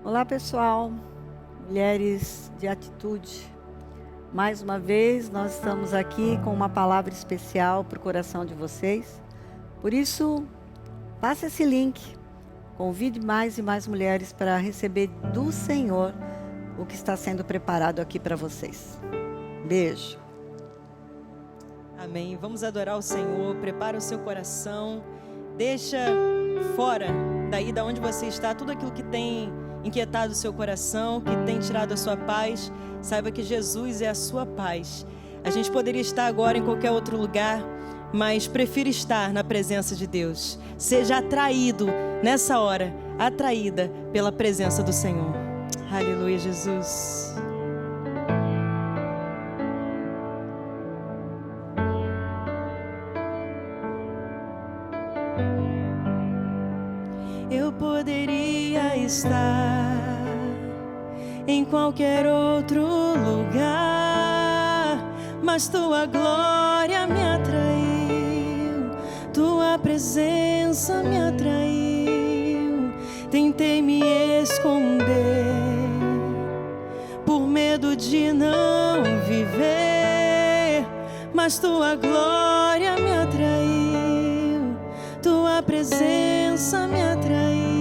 Olá pessoal, mulheres de atitude. Mais uma vez nós estamos aqui com uma palavra especial para o coração de vocês. Por isso, passe esse link, convide mais e mais mulheres para receber do Senhor o que está sendo preparado aqui para vocês. Beijo. Amém. Vamos adorar o Senhor. Prepara o seu coração. Deixa fora daí da onde você está tudo aquilo que tem inquietado o seu coração, que tem tirado a sua paz. Saiba que Jesus é a sua paz. A gente poderia estar agora em qualquer outro lugar, mas prefira estar na presença de Deus. Seja atraído nessa hora, atraída pela presença do Senhor. Aleluia, Jesus. Eu poderia estar em qualquer outro lugar, mas tua glória me atraiu, tua presença me atraiu. Tentei me esconder por medo de não viver, mas tua glória me atraiu, tua presença me atraiu.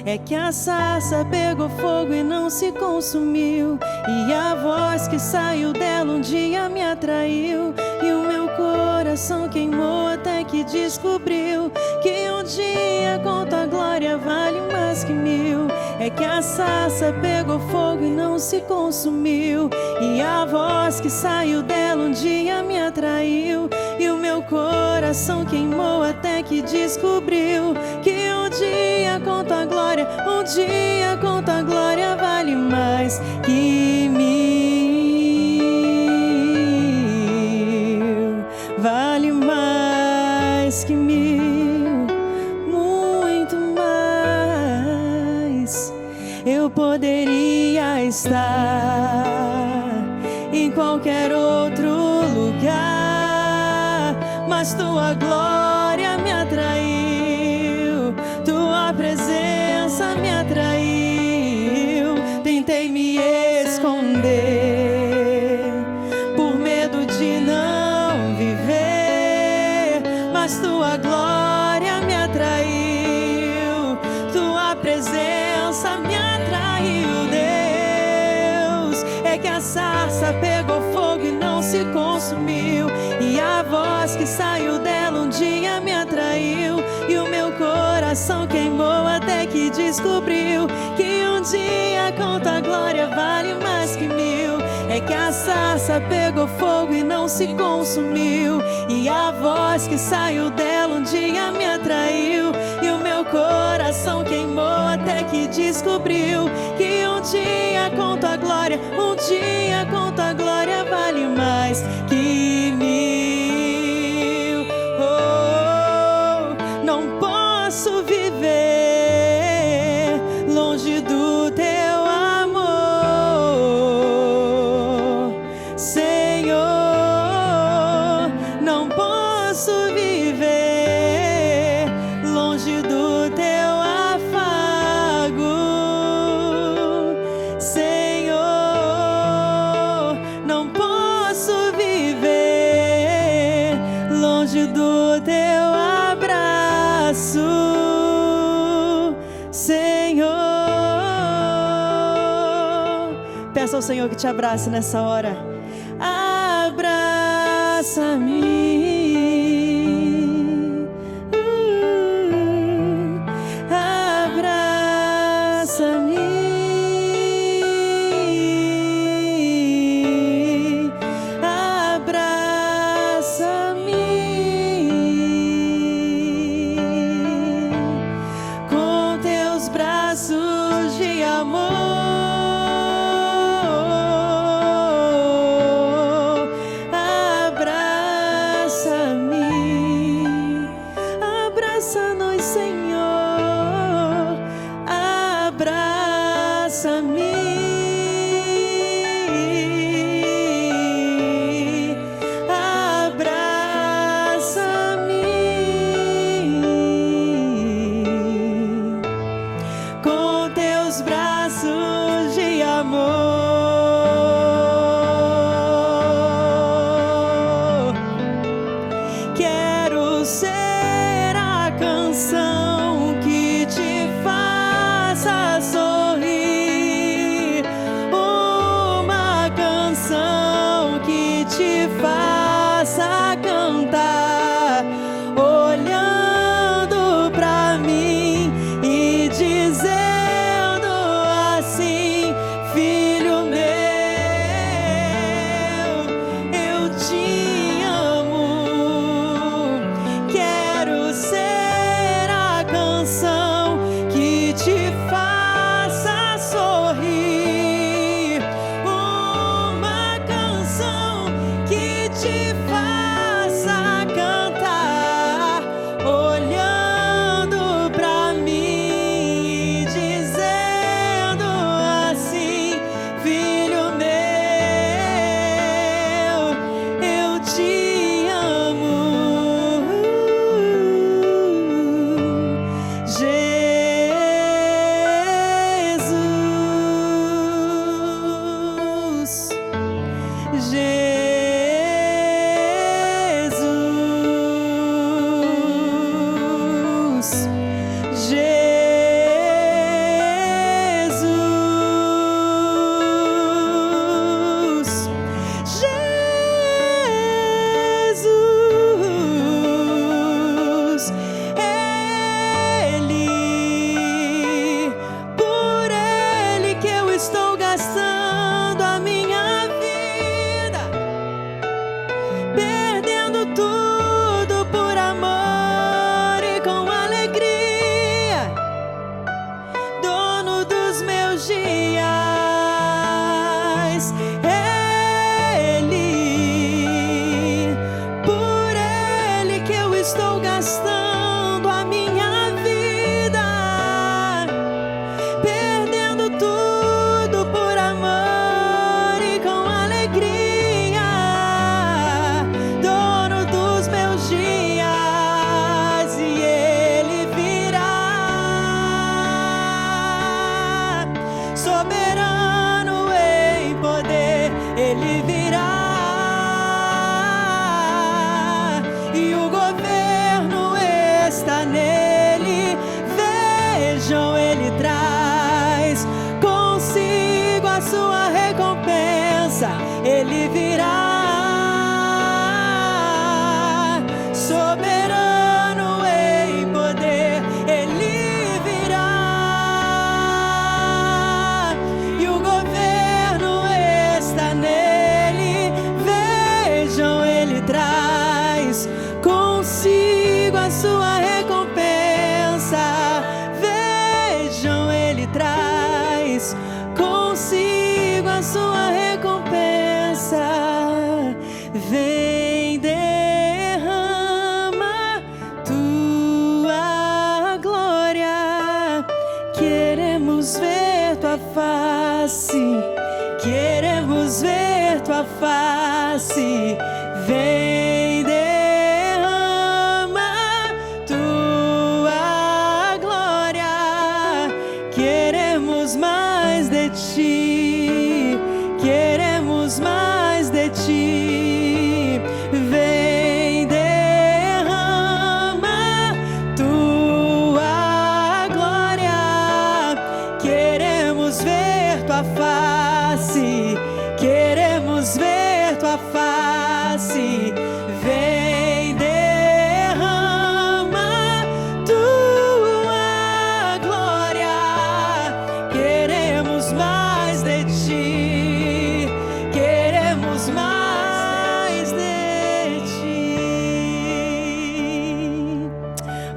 É que a sarça pegou fogo e não se consumiu, e a voz que saiu dela um dia me atraiu, e o meu coração queimou até que descobriu que um dia com tua glória vale mais que mil. É que a sarça pegou fogo e não se consumiu, e a voz que saiu dela um dia me atraiu, e o meu coração queimou até que descobriu que um dia com tua glória, um dia com tua glória vale mais que mil, vale mais que mil, muito mais. Eu poderia estar em qualquer outro lugar, mas tua glória me atraiu, tua presença me atraiu. Tentei me esconder por medo de não viver, mas tua glória me atraiu, tua presença me atraiu, Deus. É que a sarça pegou fogo e não se consumiu, e a voz que saiu dela um dia me atraiu, e o meu coração queimou até que descobriu que um dia com tua glória vale mais que mil. É que a sarça pegou fogo e não se consumiu, e a voz que saiu dela um dia me atraiu, e o meu coração queimou até que descobriu que um dia com tua glória, um dia com tua glória vale mais que mil. Oh, não posso viver longe do teu amor, Senhor. Não posso viver longe do teu afago, Senhor. Não posso viver longe do teu abraço, Senhor. Peça ao Senhor que te abrace nessa hora. Abraça-me, abraça-me, abraça-me com teus braços de amor. Abraça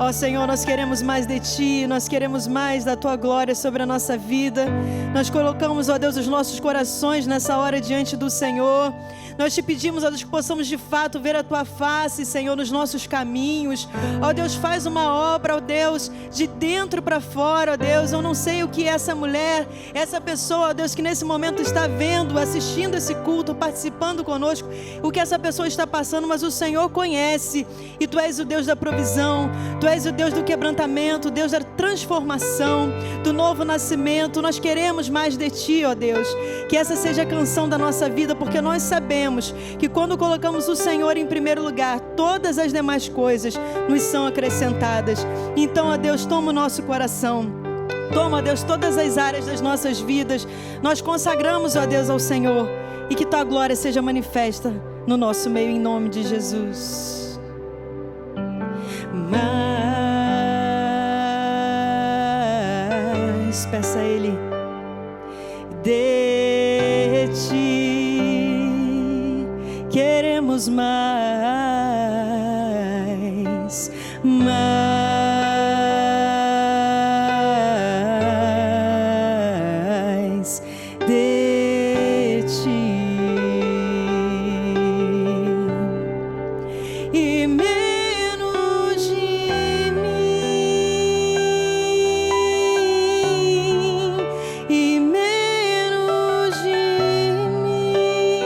Ó Senhor, nós queremos mais de Ti, nós queremos mais da Tua glória sobre a nossa vida. Nós colocamos, ó Deus, os nossos corações nessa hora diante do Senhor. Nós Te pedimos, ó Deus, que possamos de fato ver a Tua face, Senhor, nos nossos caminhos. Ó Deus, faz uma obra, ó Deus, de dentro para fora, ó Deus. Eu não sei o que essa mulher, essa pessoa, ó Deus, que nesse momento está vendo, assistindo esse culto, participando conosco, o que essa pessoa está passando, mas o Senhor conhece. E Tu és o Deus da provisão, Tu és o Deus do quebrantamento, Deus da transformação, do novo nascimento. Nós queremos mais de Ti, ó Deus. Que essa seja a canção da nossa vida, porque nós sabemos que quando colocamos o Senhor em primeiro lugar, todas as demais coisas nos são acrescentadas. Então, ó Deus, toma o nosso coração. Toma, ó Deus, todas as áreas das nossas vidas. Nós consagramos, ó Deus, ao Senhor. E que Tua glória seja manifesta no nosso meio, em nome de Jesus. Mas peça a Ele de Ti, queremos mais, mais de Ti. E menos de mim, e menos de mim,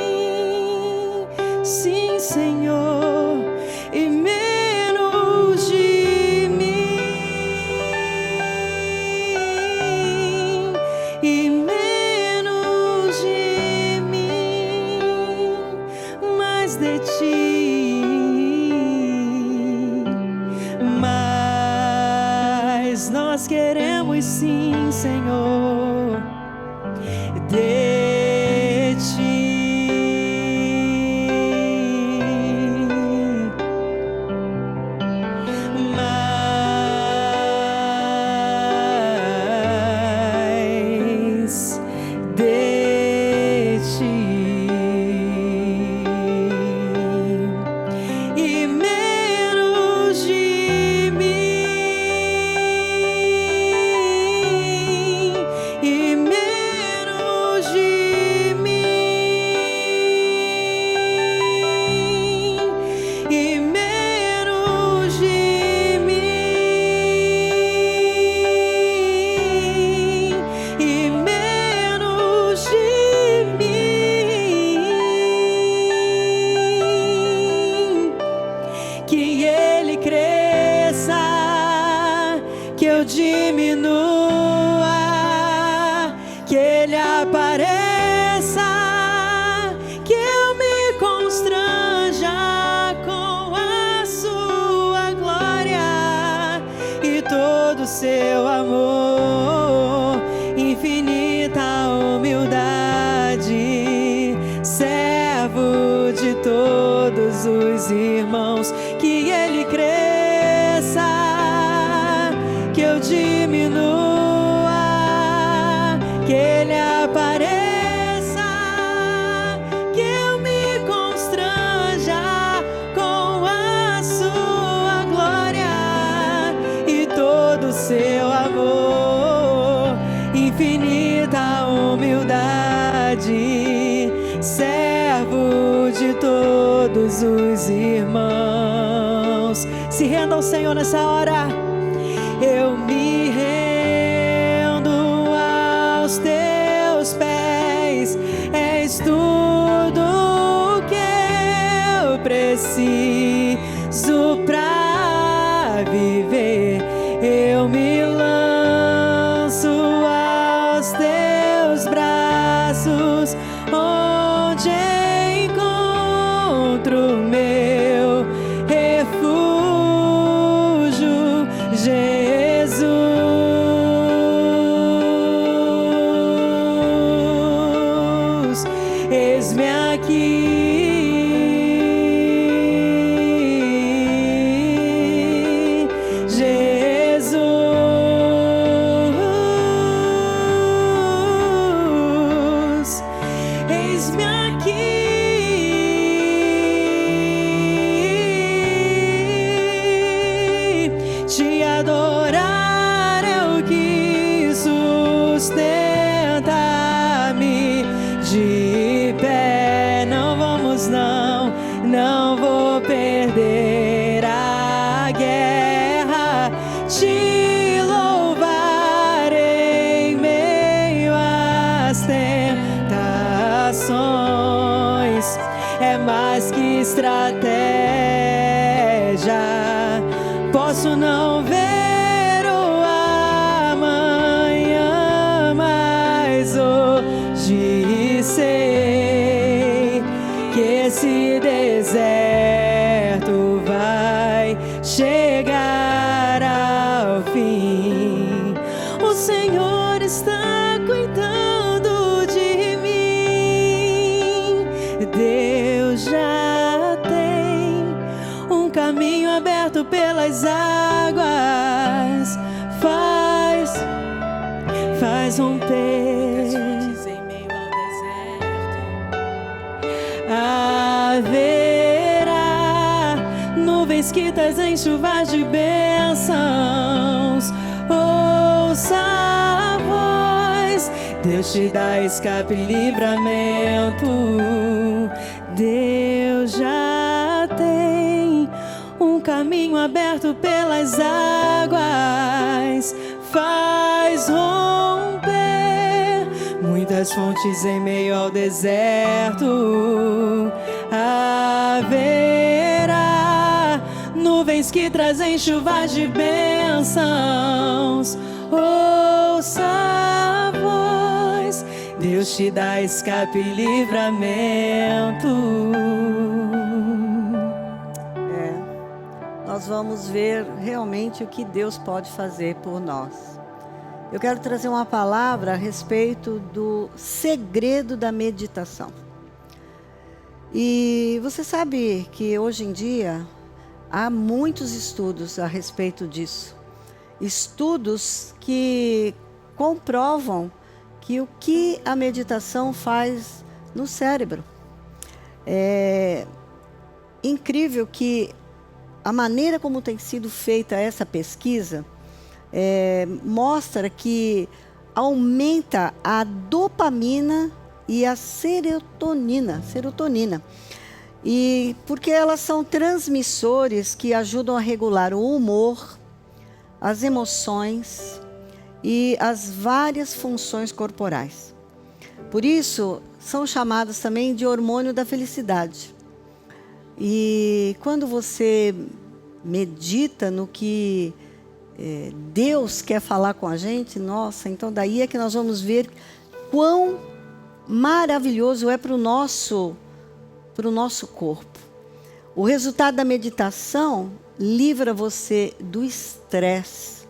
sim, Senhor, e menos de mas nós queremos sim, Senhor, de ti. Mais de ti e menos de mim, e menos de mim, e menos de mim, e menos de mim. Que ele cresça, que eu diminua, que ele apareça, que eu me constranja com a sua glória e todo o seu amor, infinita humildade, servo de todos os irmãos. Que ele cresça, que eu diminua, que ele apareça, que eu me constranja com a sua glória e todo o seu amor, infinita humildade, servo de todos os irmãos. Se renda ao Senhor nessa hora. Eu me rendo aos teus pés, és tudo que eu preciso pra viver. Eu me lanço aos teus braços, onde encontro meu refúgio, Jesus. Eis-me aqui, Jesus. Eis-me aqui. Te adorar é o que sustenta-me de pé. Não vamos, não vou perder a guerra. Te louvar em meio às tentações é mais que estratégia. Posso não ver o amanhã, mas hoje sei que esse deserto vai chegar ao fim. O Senhor está cuidando de mim. Deus já tem um caminho aberto pelas águas, faz romper em meio ao deserto. Haverá nuvens que trazem chuvas de bênçãos. Ouça a voz, Deus te dá escape e livramento. Deus já tem um caminho aberto pelas águas, faz romper muitas fontes em meio ao deserto. Haverá nuvens que trazem chuvas de bênçãos. Ouça a voz, Deus te dá escape e livramento. nós vamos ver realmente o que Deus pode fazer por nós. Eu quero trazer uma palavra a respeito do segredo da meditação. E você sabe que hoje em dia há muitos estudos a respeito disso. Estudos que comprovam que o que a meditação faz no cérebro. É incrível que a maneira como tem sido feita essa pesquisa mostra que aumenta a dopamina e a serotonina. E porque elas são transmissores que ajudam a regular o humor, as emoções e as várias funções corporais. Por isso, são chamados também de hormônio da felicidade. E quando você medita no que Deus quer falar com a gente, nossa, então daí é que nós vamos ver quão maravilhoso é para o nosso corpo. O resultado da meditação livra você do estresse,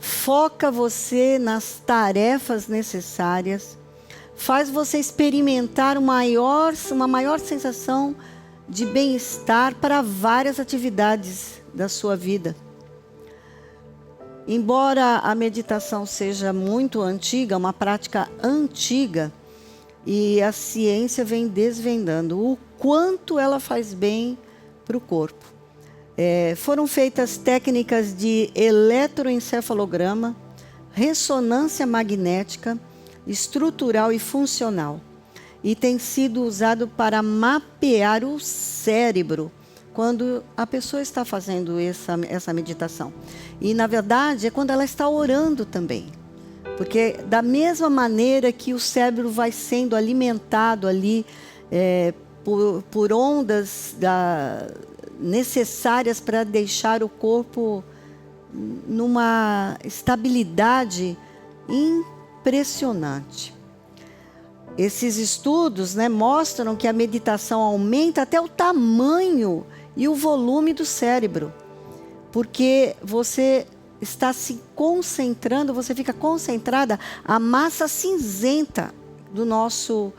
foca você nas tarefas necessárias, faz você experimentar uma maior sensação de bem-estar para várias atividades da sua vida. Embora a meditação seja muito antiga, uma prática antiga, e a ciência vem desvendando o quanto ela faz bem para o corpo. Foram feitas técnicas de eletroencefalograma, ressonância magnética, estrutural e funcional. E tem sido usado para mapear o cérebro quando a pessoa está fazendo essa meditação. E, na verdade, é quando ela está orando também. Porque da mesma maneira que o cérebro vai sendo alimentado ali por ondas necessárias para deixar o corpo numa estabilidade impressionante. Esses estudos, mostram que a meditação aumenta até o tamanho e o volume do cérebro, porque você está se concentrando, você fica concentrada, a massa cinzenta do nosso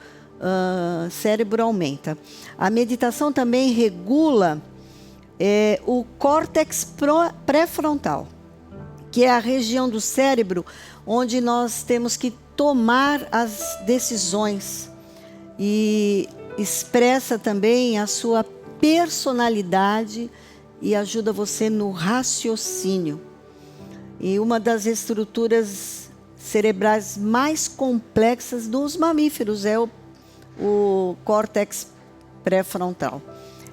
cérebro aumenta. A meditação também regula o córtex pré-frontal, que é a região do cérebro onde nós temos que tomar as decisões, e expressa também a sua personalidade e ajuda você no raciocínio. E uma das estruturas cerebrais mais complexas dos mamíferos é o córtex pré-frontal.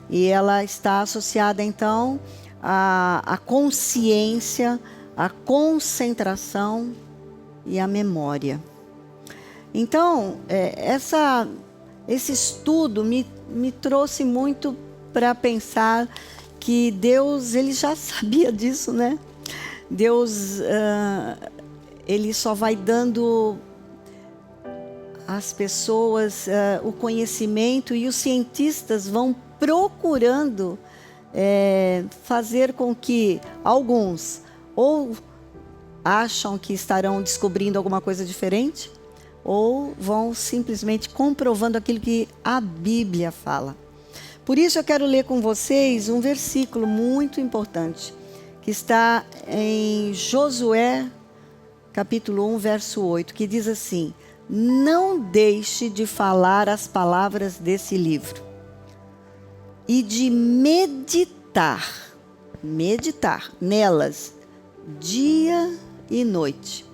E ela está associada, então, à consciência, à concentração e à memória. Então, esse estudo me trouxe muito para pensar que Deus, ele já sabia disso, né? Deus, ele só vai dando às pessoas o conhecimento, e os cientistas vão procurando fazer com que alguns ou acham que estarão descobrindo alguma coisa diferente, ou vão simplesmente comprovando aquilo que a Bíblia fala. Por isso eu quero ler com vocês um versículo muito importante, que está em Josué, capítulo 1, verso 8, que diz assim: não deixe de falar as palavras desse livro e de meditar nelas dia e noite.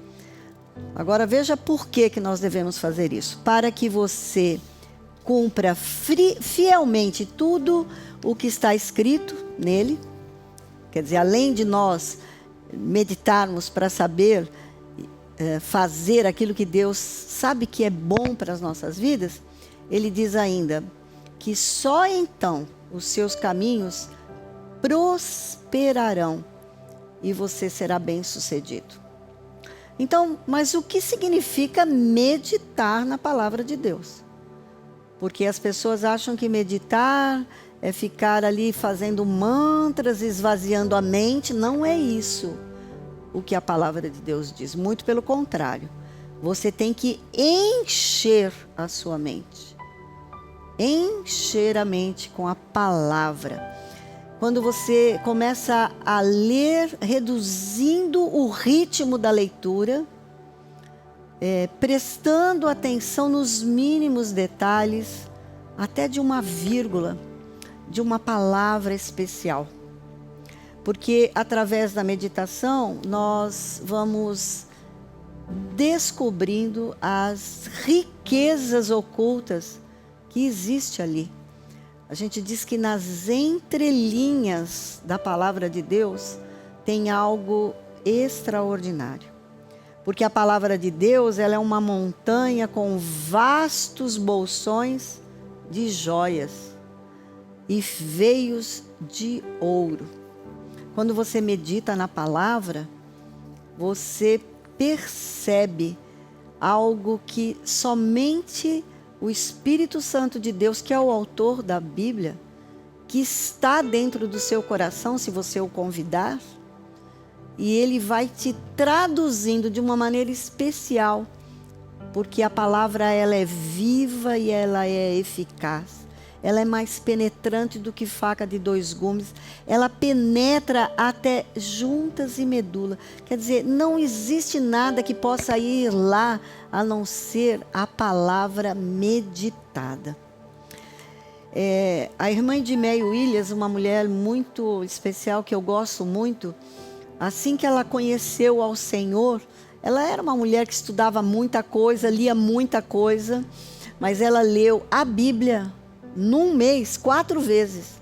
Agora veja por que nós devemos fazer isso. Para que você cumpra fielmente tudo o que está escrito nele. Quer dizer, além de nós meditarmos para saber fazer aquilo que Deus sabe que é bom para as nossas vidas, ele diz ainda que só então os seus caminhos prosperarão e você será bem-sucedido. Então, mas o que significa meditar na palavra de Deus? Porque as pessoas acham que meditar é ficar ali fazendo mantras, esvaziando a mente. Não é isso o que a palavra de Deus diz. Muito pelo contrário. Você tem que encher a sua mente. Encher a mente com a palavra. Quando você começa a ler, reduzindo o ritmo da leitura, prestando atenção nos mínimos detalhes, até de uma vírgula, de uma palavra especial. Porque através da meditação nós vamos descobrindo as riquezas ocultas que existem ali. A gente diz que nas entrelinhas da palavra de Deus tem algo extraordinário. Porque a palavra de Deus, ela é uma montanha com vastos bolsões de joias e veios de ouro. Quando você medita na palavra, você percebe algo que somente o Espírito Santo de Deus, que é o autor da Bíblia, que está dentro do seu coração, se você o convidar, e ele vai te traduzindo de uma maneira especial, porque a palavra ela é viva e ela é eficaz. Ela é mais penetrante do que faca de 2 gumes. Ela penetra até juntas e medula. Quer dizer, não existe nada que possa ir lá a não ser a palavra meditada. A irmã Edmeia Williams, uma mulher muito especial que eu gosto muito, assim que ela conheceu ao Senhor, ela era uma mulher que estudava muita coisa, lia muita coisa, mas ela leu a Bíblia num mês 4 vezes.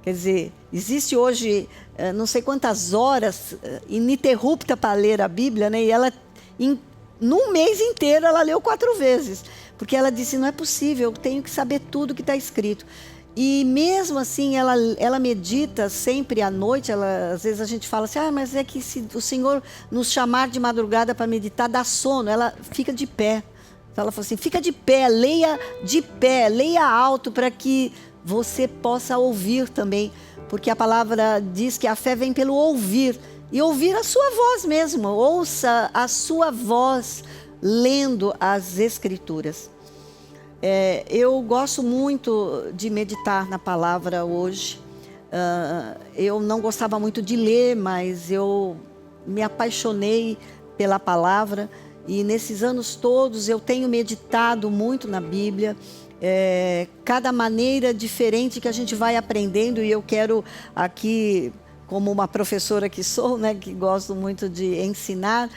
Quer dizer, existe hoje não sei quantas horas ininterrupta para ler a Bíblia, né? E ela, num mês inteiro, ela leu 4 vezes. Porque ela disse, não é possível, eu tenho que saber tudo que está escrito. E mesmo assim, ela medita sempre à noite. Às vezes a gente fala assim, mas é que se o Senhor nos chamar de madrugada para meditar, dá sono. Ela fica de pé. Então ela falou assim, fica de pé, leia de pé, leia alto para que você possa ouvir também. Porque a palavra diz que a fé vem pelo ouvir. E ouvir a sua voz mesmo. Ouça a sua voz lendo as Escrituras. Eu gosto muito de meditar na palavra hoje. Eu não gostava muito de ler, mas eu me apaixonei pela palavra. E nesses anos todos eu tenho meditado muito na Bíblia. Cada maneira diferente que a gente vai aprendendo. E eu quero aqui, como uma professora que sou, né, que gosto muito de ensinar,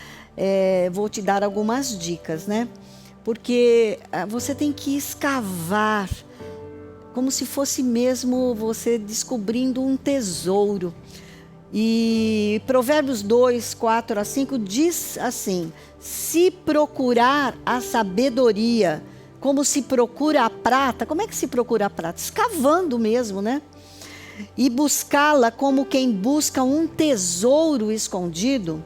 vou te dar algumas dicas, né? Porque você tem que escavar, como se fosse mesmo você descobrindo um tesouro. E Provérbios 2, 4 a 5 diz assim, se procurar a sabedoria, como se procura a prata, como é que se procura a prata? Escavando mesmo, né? E buscá-la como quem busca um tesouro escondido,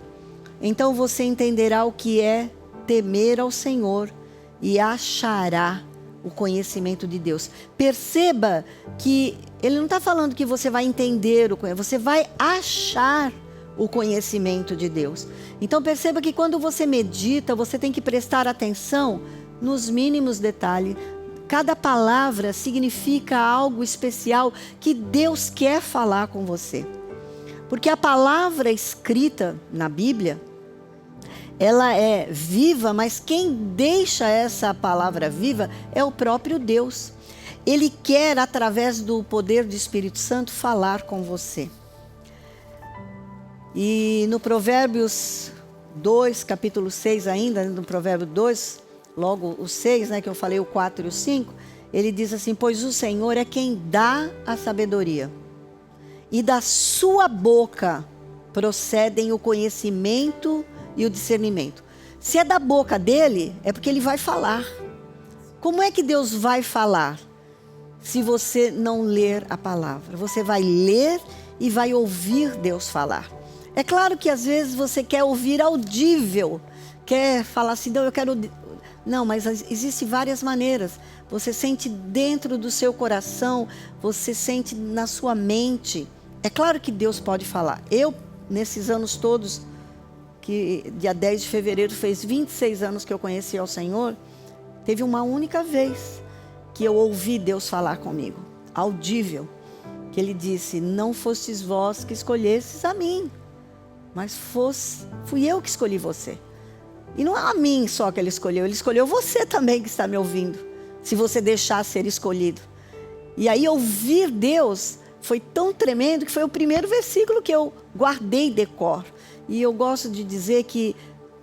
então você entenderá o que é temer ao Senhor e achará o conhecimento de Deus. Perceba que ele não está falando que você vai entender o conhecimento, você vai achar o conhecimento de Deus. Então perceba que quando você medita, você tem que prestar atenção nos mínimos detalhes. Cada palavra significa algo especial que Deus quer falar com você. Porque a palavra escrita na Bíblia, ela é viva, mas quem deixa essa palavra viva é o próprio Deus. Ele quer, através do poder do Espírito Santo, falar com você. E no Provérbios 2, capítulo 6 ainda, no Provérbio 2, logo o 6, né, que eu falei o 4 e o 5, ele diz assim, pois o Senhor é quem dá a sabedoria, e da sua boca procedem o conhecimento e o discernimento. Se é da boca dele, é porque ele vai falar. Como é que Deus vai falar? Se você não ler a palavra. Você vai ler e vai ouvir Deus falar. É claro que às vezes você quer ouvir audível, quer falar assim, não, eu quero Não, mas existem várias maneiras. Você sente dentro do seu coração, você sente na sua mente. É claro que Deus pode falar. Eu, nesses anos todos, que dia 10 de fevereiro fez 26 anos que eu conheci ao Senhor, teve uma única vez que eu ouvi Deus falar comigo, audível, que Ele disse: não fostes vós que escolhestes a mim, mas fui eu que escolhi você. E não é a mim só que Ele escolheu você também que está me ouvindo, se você deixar ser escolhido. E aí ouvir Deus foi tão tremendo que foi o primeiro versículo que eu guardei decor. E eu gosto de dizer que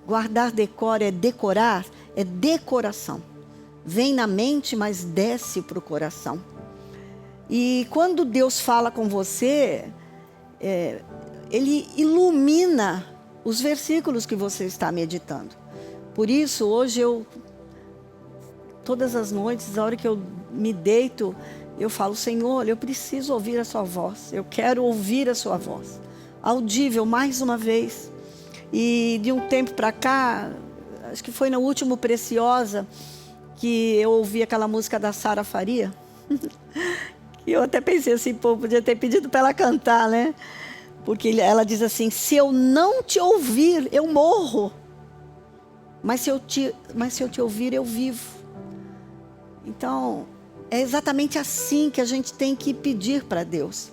guardar decor é decorar, é decoração. Vem na mente, mas desce para o coração. E quando Deus fala com você, Ele ilumina os versículos que você está meditando. Por isso, hoje todas as noites, a hora que eu me deito, eu falo: Senhor, eu preciso ouvir a sua voz. Eu quero ouvir a sua voz. Audível, mais uma vez. E de um tempo para cá, acho que foi no último Preciosa, que eu ouvi aquela música da Sara Faria. E eu até pensei assim, pô, podia ter pedido para ela cantar, né? Porque ela diz assim: se eu não te ouvir, eu morro. Mas se eu te ouvir, eu vivo. Então, é exatamente assim que a gente tem que pedir para Deus.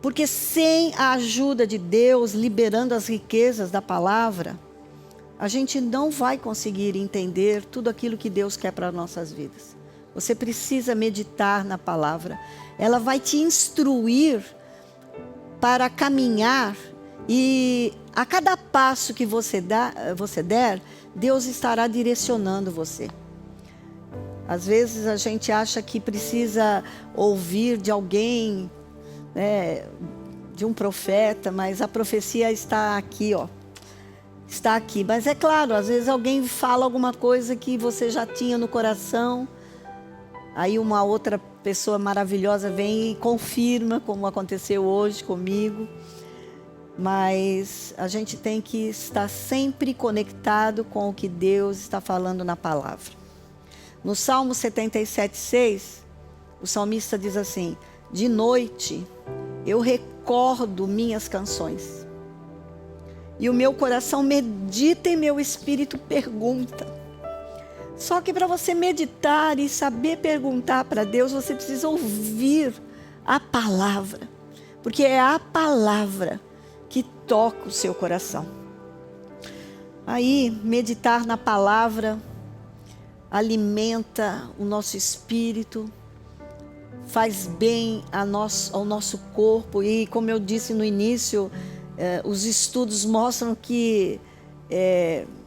Porque sem a ajuda de Deus, liberando as riquezas da palavra, a gente não vai conseguir entender tudo aquilo que Deus quer para as nossas vidas. Você precisa meditar na palavra. Ela vai te instruir para caminhar, e a cada passo que você der, Deus estará direcionando você. Às vezes a gente acha que precisa ouvir de alguém, né, de um profeta, mas a profecia está aqui, ó. Está aqui. Mas é claro, às vezes alguém fala alguma coisa que você já tinha no coração, aí uma outra pessoa maravilhosa vem e confirma, como aconteceu hoje comigo. Mas a gente tem que estar sempre conectado com o que Deus está falando na palavra. No Salmo 77:6, o salmista diz assim: de noite eu recordo minhas canções, e o meu coração medita e meu espírito pergunta. Só que para você meditar e saber perguntar para Deus, você precisa ouvir a palavra, porque é a palavra que toca o seu coração. Aí, meditar na palavra alimenta o nosso espírito, faz bem ao nosso corpo. E como eu disse no início, os estudos mostram que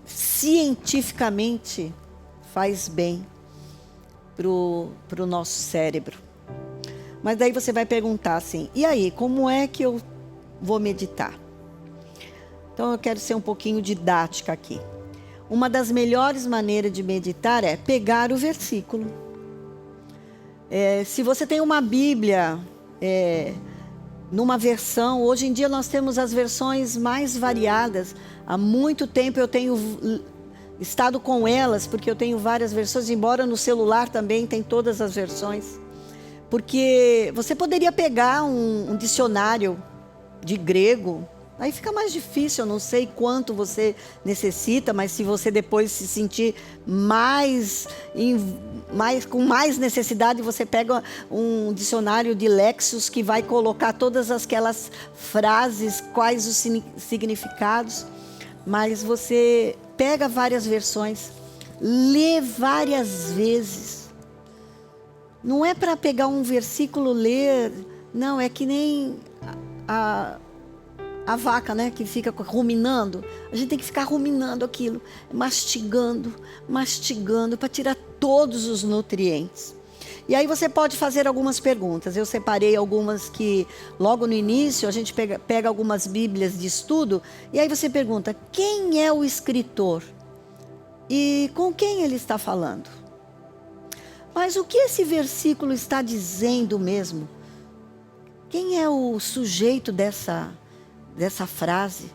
cientificamente faz bem para o nosso cérebro. Mas daí você vai perguntar assim: e aí, como é que eu vou meditar? Então eu quero ser um pouquinho didática aqui. Uma das melhores maneiras de meditar é pegar o versículo. Se você tem uma Bíblia, numa versão, hoje em dia nós temos as versões mais variadas. Há muito tempo eu tenho estado com elas, porque eu tenho várias versões, embora no celular também tem todas as versões. Porque você poderia pegar um dicionário de grego, aí fica mais difícil, eu não sei quanto você necessita, mas se você depois se sentir com mais necessidade, você pega um dicionário de Lexos que vai colocar todas aquelas frases, quais os significados. Mas você pega várias versões, lê várias vezes. Não é para pegar um versículo, ler, não, é que nem a vaca, né, que fica ruminando. A gente tem que ficar ruminando aquilo, mastigando para tirar todos os nutrientes. E aí você pode fazer algumas perguntas. Eu separei algumas que logo no início a gente pega algumas bíblias de estudo, e aí você pergunta: quem é o escritor? E com quem ele está falando? Mas o que esse versículo está dizendo mesmo? Quem é o sujeito dessa frase?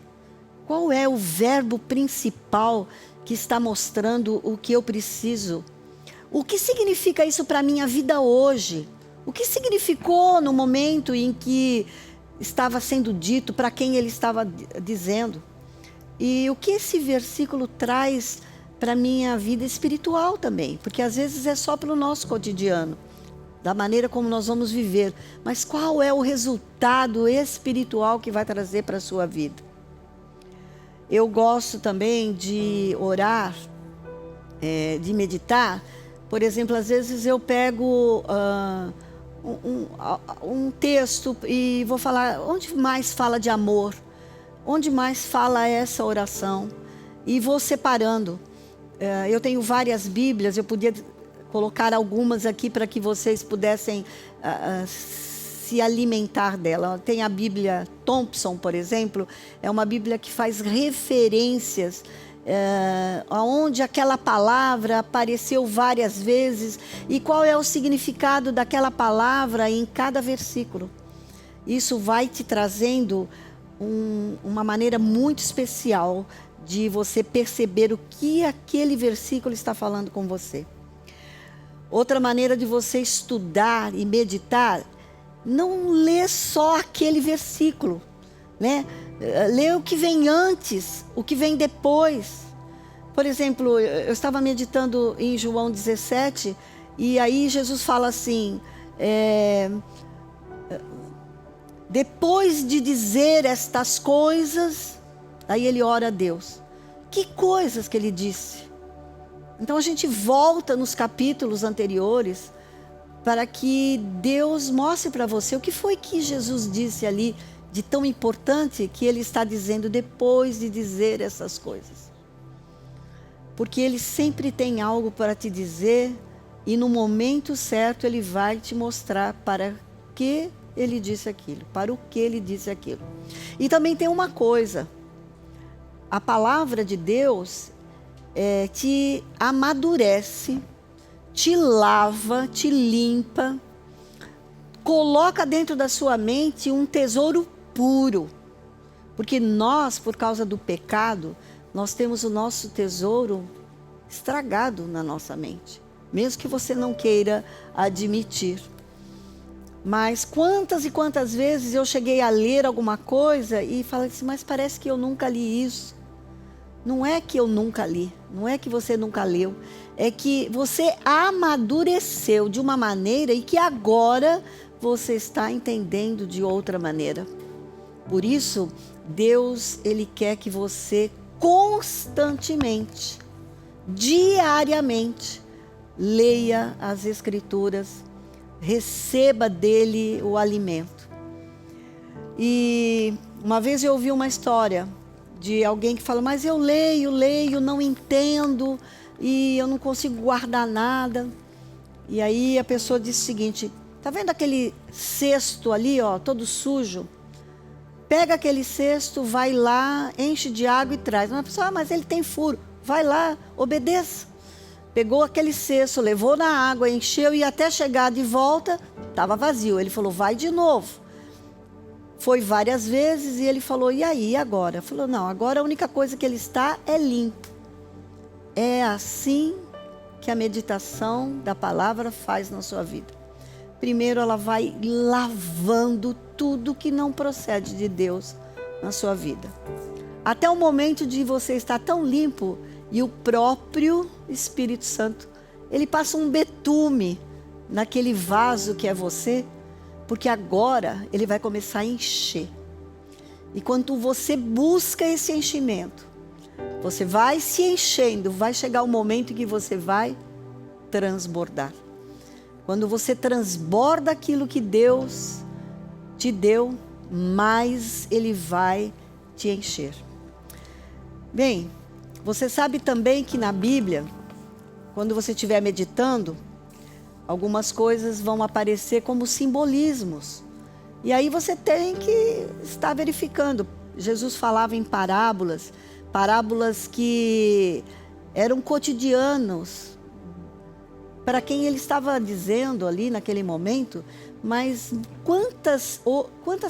Qual é o verbo principal que está mostrando o que eu preciso? O que significa isso para a minha vida hoje? O que significou no momento em que estava sendo dito, para quem ele estava dizendo? E o que esse versículo traz para a minha vida espiritual também? Porque às vezes é só para o nosso cotidiano, da maneira como nós vamos viver. Mas qual é o resultado espiritual que vai trazer para a sua vida? Eu gosto também de orar, de meditar. Por exemplo, às vezes eu pego um texto e vou falar, onde mais fala de amor? Onde mais fala essa oração? E vou separando. Eu tenho várias Bíblias, eu podia colocar algumas aqui para que vocês pudessem se alimentar dela. Tem a Bíblia Thompson, por exemplo, é uma Bíblia que faz referências aonde aquela palavra apareceu várias vezes e qual é o significado daquela palavra em cada versículo. Isso vai te trazendo uma maneira muito especial de você perceber o que aquele versículo está falando com você. Outra maneira de você estudar e meditar, não lê só aquele versículo, né? Lê o que vem antes, o que vem depois. Por exemplo, eu estava meditando em João 17, e aí Jesus fala assim, depois de dizer estas coisas, aí ele ora a Deus. Que coisas que ele disse? Então a gente volta nos capítulos anteriores para que Deus mostre para você o que foi que Jesus disse ali de tão importante que ele está dizendo depois de dizer essas coisas. Porque ele sempre tem algo para te dizer e no momento certo ele vai te mostrar para que ele disse aquilo, para o que ele disse aquilo. E também tem uma coisa, a palavra de Deus te amadurece, te lava, te limpa, coloca dentro da sua mente um tesouro puro. Porque nós, por causa do pecado, nós temos o nosso tesouro estragado na nossa mente. Mesmo que você não queira admitir. Mas quantas e quantas vezes eu cheguei a ler alguma coisa e falei assim, mas parece que eu nunca li isso. Não é que eu nunca li, não é que você nunca leu, é que você amadureceu de uma maneira e que agora você está entendendo de outra maneira. Por isso, Deus, Ele quer que você constantemente, diariamente, leia as Escrituras, receba dele o alimento. E uma vez eu ouvi uma história de alguém que fala, mas eu leio, não entendo e eu não consigo guardar nada. E aí a pessoa disse o seguinte, tá vendo aquele cesto ali, ó, todo sujo? Pega aquele cesto, vai lá, enche de água e traz. Uma pessoa, mas ele tem furo. Vai lá, obedeça. Pegou aquele cesto, levou na água, encheu e até chegar de volta, estava vazio. Ele falou, vai de novo. Foi várias vezes e ele falou, e aí, agora? Falou, não, agora a única coisa que ele está é limpo. É assim que a meditação da palavra faz na sua vida. Primeiro ela vai lavando tudo que não procede de Deus na sua vida. Até o momento de você estar tão limpo e o próprio Espírito Santo, ele passa um betume naquele vaso que é você, porque agora ele vai começar a encher. E quando você busca esse enchimento, você vai se enchendo, vai chegar o momento em que você vai transbordar. Quando você transborda aquilo que Deus te deu, mais Ele vai te encher. Bem, você sabe também que na Bíblia, quando você estiver meditando, algumas coisas vão aparecer como simbolismos. E aí você tem que estar verificando. Jesus falava em parábolas, parábolas que eram cotidianos para quem ele estava dizendo ali naquele momento, mas quantas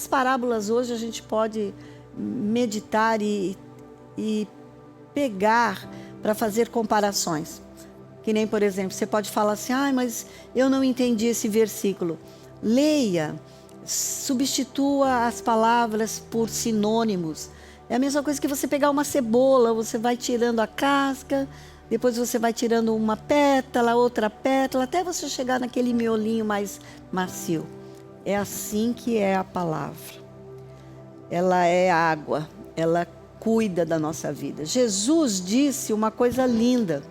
parábolas hoje a gente pode meditar e e pegar para fazer comparações. Que nem, por exemplo, você pode falar assim, mas eu não entendi esse versículo. Leia, substitua as palavras por sinônimos. É a mesma coisa que você pegar uma cebola, você vai tirando a casca, depois você vai tirando uma pétala, outra pétala, até você chegar naquele miolinho mais macio. É assim que é a palavra. Ela é água, ela cuida da nossa vida. Jesus disse uma coisa linda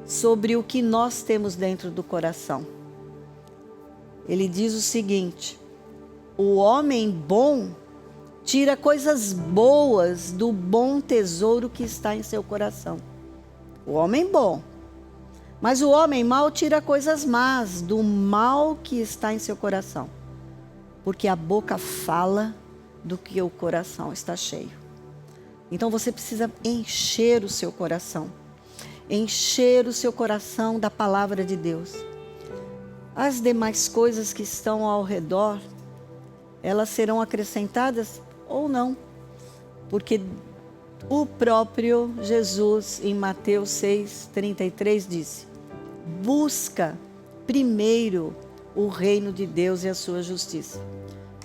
sobre o que nós temos dentro do coração. Ele diz o seguinte: o homem bom tira coisas boas do bom tesouro que está em seu coração. O homem bom. Mas o homem mau tira coisas más do mal que está em seu coração. Porque a boca fala do que o coração está cheio. Então você precisa encher o seu coração. Encher o seu coração da palavra de Deus. As demais coisas que estão ao redor, elas serão acrescentadas ou não. Porque o próprio Jesus, em Mateus 6:33, disse: busca primeiro o reino de Deus e a sua justiça,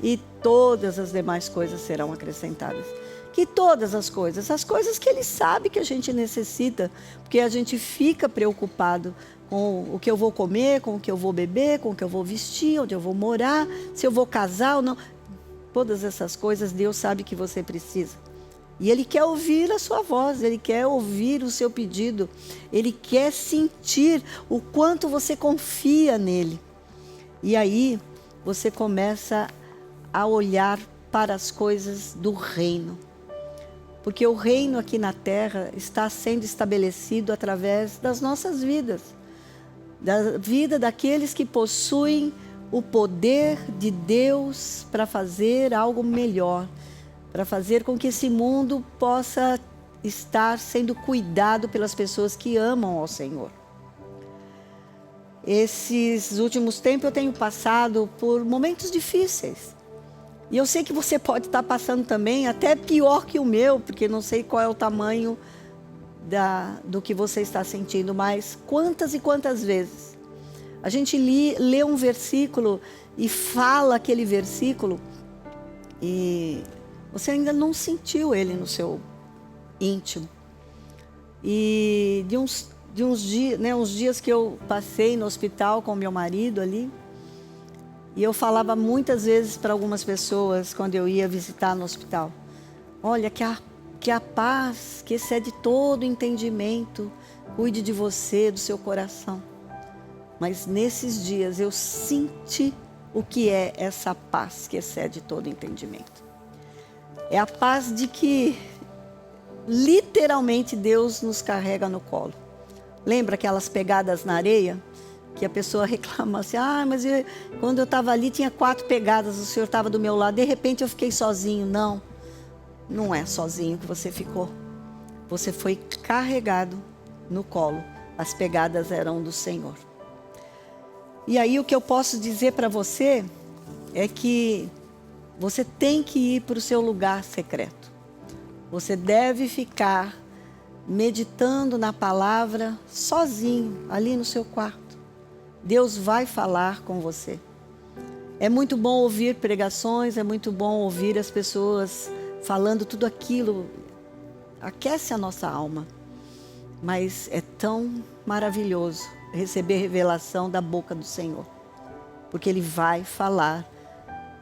e todas as demais coisas serão acrescentadas. Que todas as coisas que Ele sabe que a gente necessita, porque a gente fica preocupado com o que eu vou comer, com o que eu vou beber, com o que eu vou vestir, onde eu vou morar, se eu vou casar ou não. Todas essas coisas Deus sabe que você precisa. E Ele quer ouvir a sua voz, Ele quer ouvir o seu pedido, Ele quer sentir o quanto você confia nele. E aí você começa a olhar para as coisas do reino. Porque o reino aqui na terra está sendo estabelecido através das nossas vidas. Da vida daqueles que possuem o poder de Deus para fazer algo melhor. Para fazer com que esse mundo possa estar sendo cuidado pelas pessoas que amam ao Senhor. Esses últimos tempos eu tenho passado por momentos difíceis. E eu sei que você pode estar passando também, até pior que o meu, porque não sei qual é o tamanho do que você está sentindo, mas quantas e quantas vezes a gente lê um versículo e fala aquele versículo e você ainda não sentiu ele no seu íntimo. E uns dias que eu passei no hospital com meu marido ali, e eu falava muitas vezes para algumas pessoas quando eu ia visitar no hospital: olha, que a paz que excede todo entendimento cuide de você, do seu coração. Mas nesses dias eu senti o que é essa paz que excede todo entendimento. É a paz de que literalmente Deus nos carrega no colo. Lembra aquelas pegadas na areia? Que a pessoa reclama assim: mas quando eu estava ali tinha 4 pegadas, o Senhor estava do meu lado, de repente eu fiquei sozinho. Não, não é sozinho que você ficou. Você foi carregado no colo. As pegadas eram do Senhor. E aí o que eu posso dizer para você é que você tem que ir para o seu lugar secreto. Você deve ficar meditando na palavra sozinho, ali no seu quarto. Deus vai falar com você. É muito bom ouvir pregações, é muito bom ouvir as pessoas falando tudo aquilo. Aquece a nossa alma. Mas é tão maravilhoso receber revelação da boca do Senhor. Porque Ele vai falar.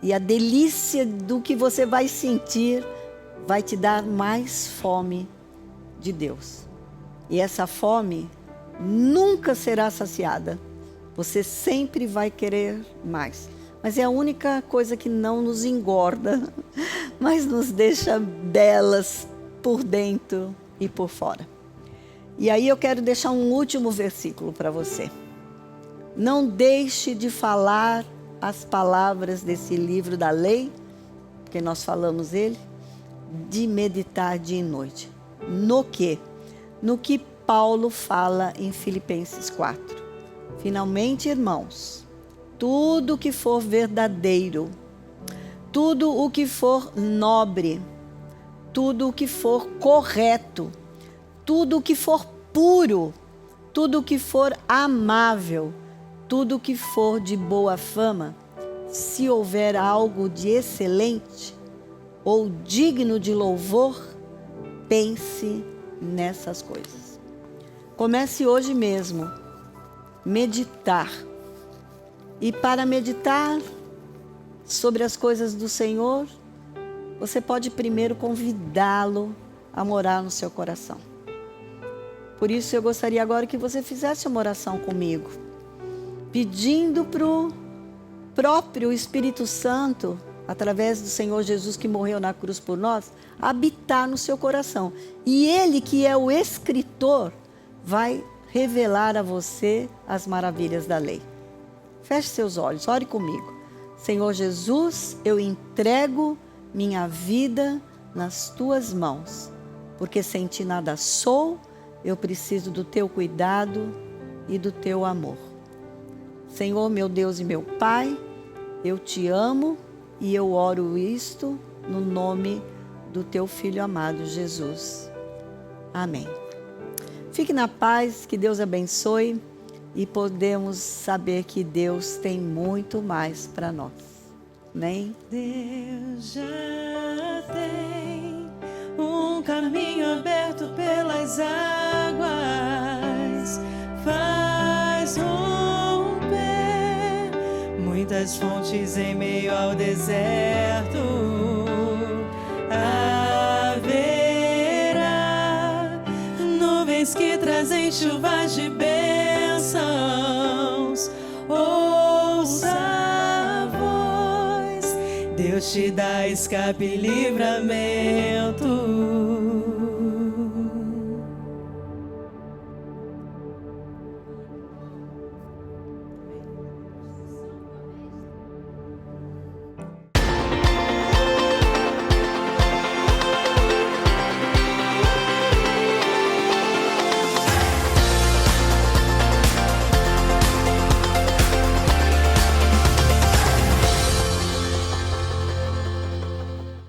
E a delícia do que você vai sentir vai te dar mais fome de Deus. E essa fome nunca será saciada. Você sempre vai querer mais. Mas é a única coisa que não nos engorda, mas nos deixa belas por dentro e por fora. E aí eu quero deixar um último versículo para você. Não deixe de falar as palavras desse livro da lei, que nós falamos ele, de meditar dia e noite. No quê? No que Paulo fala em Filipenses 4. Finalmente, irmãos, tudo o que for verdadeiro, tudo o que for nobre, tudo o que for correto, tudo o que for puro, tudo o que for amável, tudo o que for de boa fama, se houver algo de excelente ou digno de louvor, pense nessas coisas. Comece hoje mesmo meditar. E para meditar sobre as coisas do Senhor, você pode primeiro convidá-lo a morar no seu coração. Por isso eu gostaria agora que você fizesse uma oração comigo, pedindo para o próprio Espírito Santo, através do Senhor Jesus que morreu na cruz por nós, habitar no seu coração. E Ele, que é o escritor, vai revelar a você as maravilhas da lei. Feche seus olhos, ore comigo. Senhor Jesus, eu entrego minha vida nas tuas mãos, porque sem ti nada sou, eu preciso do teu cuidado e do teu amor. Senhor, meu Deus e meu Pai, eu te amo e eu oro isto no nome do teu Filho amado Jesus. Amém. Fique na paz, que Deus abençoe e podemos saber que Deus tem muito mais para nós. Amém? Deus já tem um caminho aberto pelas águas, faz romper muitas fontes em meio ao deserto. Haverá nuvens que trazem chuvas de bênçãos. Ouça a voz, Deus te dá escape e livramento.